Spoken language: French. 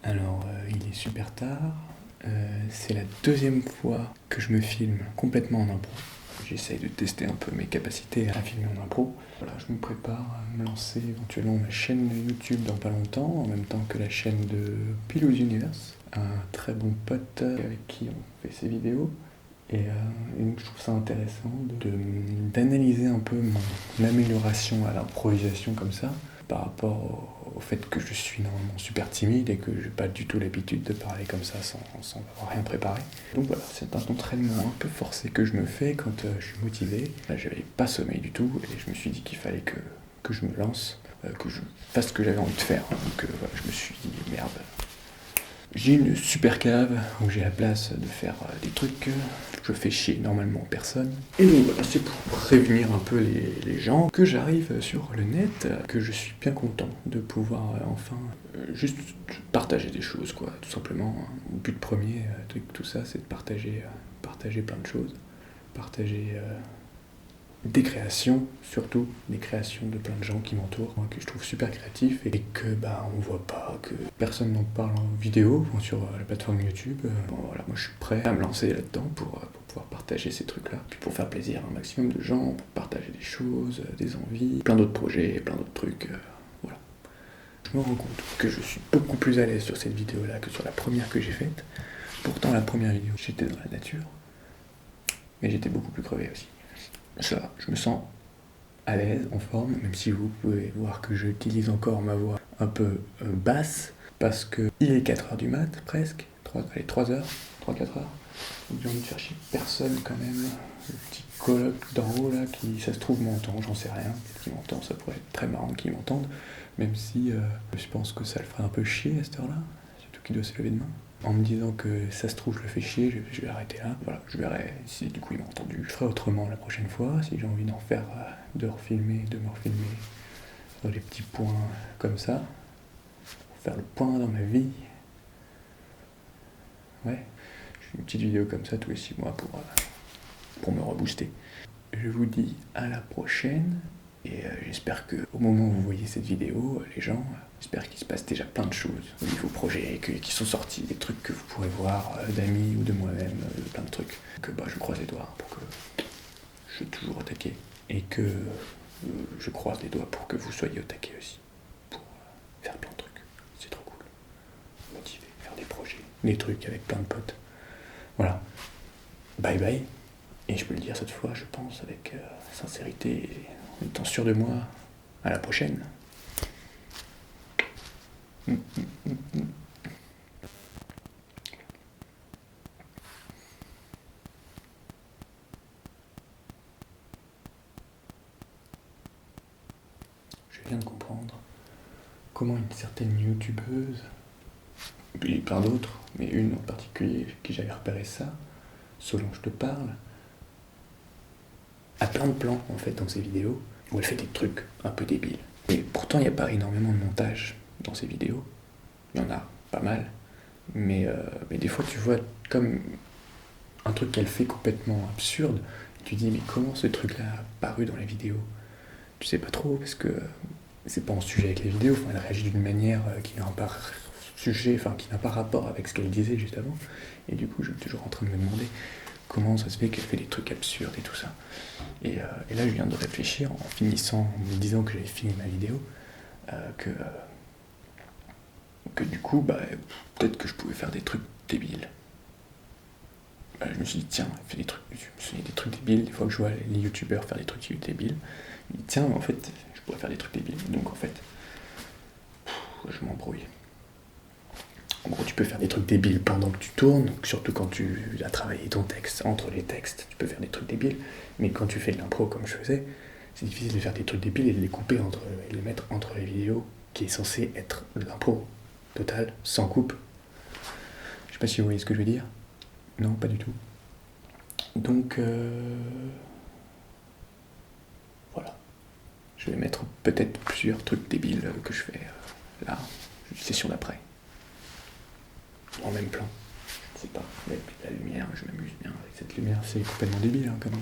Alors, il est super tard. C'est la deuxième fois que je me filme complètement en impro. J'essaye de tester un peu mes capacités à filmer en impro. Voilà, je me prépare à me lancer éventuellement ma chaîne YouTube dans pas longtemps, en même temps que la chaîne de Pillows Universe, un très bon pote avec qui on fait ses vidéos. Et donc je trouve ça intéressant d'analyser un peu mon amélioration à l'improvisation comme ça, par rapport au fait que je suis normalement super timide et que j'ai pas du tout l'habitude de parler comme ça sans avoir rien préparé. Donc voilà, c'est un entraînement un peu forcé que je me fais quand je suis motivé. Là, j'avais pas sommeil du tout et je me suis dit qu'il fallait que je me lance, que je fasse ce que j'avais envie de faire. Donc voilà, je me suis dit merde. J'ai une super cave où j'ai la place de faire des trucs. Je fais chier normalement personne. Et donc voilà, c'est pour prévenir un peu les gens que j'arrive sur le net, que je suis bien content de pouvoir enfin juste partager des choses, quoi, tout simplement. Mon but premier, tout ça, c'est de partager plein de choses. Partager des créations, surtout des créations de plein de gens qui m'entourent, que je trouve super créatifs et que on voit pas, que personne n'en parle en vidéo sur la plateforme YouTube. Bon, voilà, moi je suis prêt à me lancer là-dedans pour pouvoir partager ces trucs-là, puis pour faire plaisir à un maximum de gens, pour partager des choses, des envies, plein d'autres projets, plein d'autres trucs. Voilà. Je me rends compte que je suis beaucoup plus à l'aise sur cette vidéo-là que sur la première que j'ai faite. Pourtant la première vidéo, j'étais dans la nature, mais j'étais beaucoup plus crevé aussi. Ça, je me sens à l'aise, en forme, même si vous pouvez voir que j'utilise encore ma voix un peu basse, parce que il est 4h du mat, presque, 3h, 3-4h, donc j'ai envie de faire chier personne quand même. Le petit coloc d'en haut là, qui ça se trouve m'entend, j'en sais rien, peut-être qu'il m'entend, ça pourrait être très marrant qu'il m'entende, même si je pense que ça le ferait un peu chier à cette heure-là, surtout qu'il doit se lever demain. En me disant que ça se trouve je le fais chier, je vais arrêter là. Voilà, je verrai si du coup il m'a entendu. Je ferai autrement la prochaine fois, si j'ai envie d'en faire, de me refilmer, sur des petits points comme ça, pour faire le point dans ma vie. Ouais, je fais une petite vidéo comme ça tous les 6 mois pour me rebooster. Je vous dis à la prochaine. Et j'espère qu'au moment où vous voyez cette vidéo, les gens, j'espère qu'il se passe déjà plein de choses au niveau projet, qui sont sortis, des trucs que vous pourrez voir d'amis ou de moi-même, plein de trucs. Que je croise les doigts pour que je sois toujours au taquet. Et que je croise les doigts pour que vous soyez au taquet aussi. Pour faire plein de trucs. C'est trop cool. Motiver, faire des projets, des trucs avec plein de potes. Voilà. Bye bye. Et je peux le dire cette fois, je pense, avec sincérité et en étant sûr de moi. À la prochaine. Je viens de comprendre comment une certaine youtubeuse, puis plein d'autres, mais une en particulier qui j'avais repéré ça, Solange te parle, a plein de plans en fait dans ses vidéos où elle fait des trucs un peu débiles. Et pourtant il n'y a pas énormément de montage dans ses vidéos. Il y en a pas mal. Mais des fois tu vois comme un truc qu'elle fait complètement absurde. Et tu dis mais comment ce truc-là a apparu dans la vidéo? Tu sais pas trop parce que c'est pas en sujet avec les vidéos. Enfin, elle réagit d'une manière qui n'a pas sujet, enfin qui n'a pas rapport avec ce qu'elle disait juste avant. Et du coup je suis toujours en train de me demander comment ça se fait qu'elle fait des trucs absurdes et tout ça. Et là, je viens de réfléchir en finissant, en me disant que j'avais fini ma vidéo, que du coup, peut-être que je pouvais faire des trucs débiles. Je me suis dit, tiens, je me souviens des trucs débiles, des fois que je vois les youtubeurs faire des trucs débiles. Je me dis, tiens, en fait, je pourrais faire des trucs débiles. Donc en fait, je m'embrouille. En gros, tu peux faire des trucs débiles pendant que tu tournes, donc surtout quand tu as travaillé ton texte, entre les textes, tu peux faire des trucs débiles, mais quand tu fais de l'impro comme je faisais, c'est difficile de faire des trucs débiles et de les couper et de les mettre entre les vidéos, qui est censé être de l'impro total, sans coupe. Je sais pas si vous voyez ce que je veux dire. Non, pas du tout. Donc, voilà. Je vais mettre peut-être plusieurs trucs débiles que je fais là, session d'après. En même plan. Je sais pas, avec la lumière, je m'amuse bien avec cette lumière, c'est complètement débile quand même.